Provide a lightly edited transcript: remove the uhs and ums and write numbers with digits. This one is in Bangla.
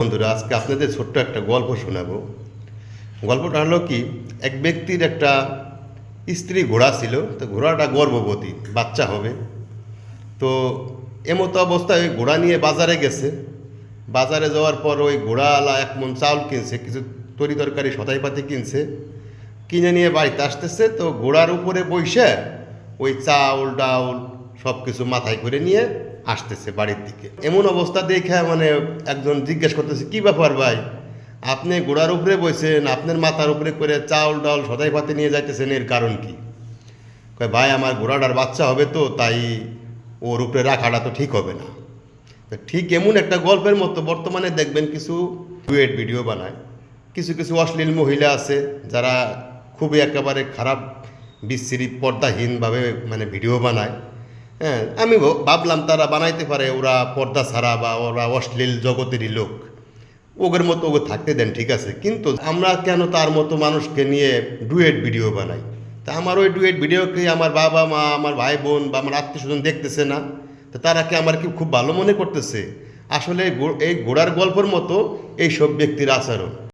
বন্ধুরা, আজকে আপনাদের ছোট্ট একটা গল্প শোনাবো। গল্পটা হলো কি, এক ব্যক্তির একটা স্ত্রী ঘোড়া ছিল। তো ঘোড়াটা গর্ভবতী, বাচ্চা হবে। তো এমতো অবস্থায় ওই ঘোড়া নিয়ে বাজারে গেছে। বাজারে যাওয়ার পর ওই ঘোড়াওয়ালা 1 মণ চাউল কিনছে, কিছু তরি তরকারি সদাইপাতি কিনছে। কিনে নিয়ে বাড়িতে আসতেছে, তো ঘোড়ার উপরে বসে ওই চাউল ডাউল সব কিছু মাথায় করে নিয়ে আসতেছে বাড়ির দিকে। এমন অবস্থা দেখে মানে একজন জিজ্ঞেস করতেছে, কি ব্যাপার ভাই, আপনি ঘোড়ার উপরে বসেন, আপনার মাথার উপরে করে চাউল ডাউল সদাই পাতি নিয়ে যাইতেছেন, এর কারণ কি? কয়, ভাই আমার ঘোড়াটার বাচ্চা হবে, তো তাই ওর উপরে রাখাটা তো ঠিক হবে না। তো ঠিক এমন একটা গল্পের মতো বর্তমানে দেখবেন কিছু ডুয়েট ভিডিও বানায়, কিছু কিছু অশ্লীল মহিলা আছে যারা খুবই একেবারে খারাপ বিশ্রী পর্দাহীনভাবে মানে ভিডিও বানায়। হ্যাঁ, আমি ভাবলাম তারা বানাইতে পারে, ওরা পর্দা ছাড়া বা ওরা অশ্লীল জগতেরই লোক, ওদের মতো ওকে থাকতে দেন, ঠিক আছে। কিন্তু আমরা কেন তার মতো মানুষকে নিয়ে ডুয়েট ভিডিও বানাই? তা আমার ওই ডুয়েট ভিডিওকে আমার বাবা মা, আমার ভাই বোন বা আমার আত্মীয় স্বজন দেখতেছে না, তো তারা কি আমার কি খুব ভালো মনে করতেছে? আসলে এই ঘোড়ার গল্পের মতো এই সব ব্যক্তির আচরণ।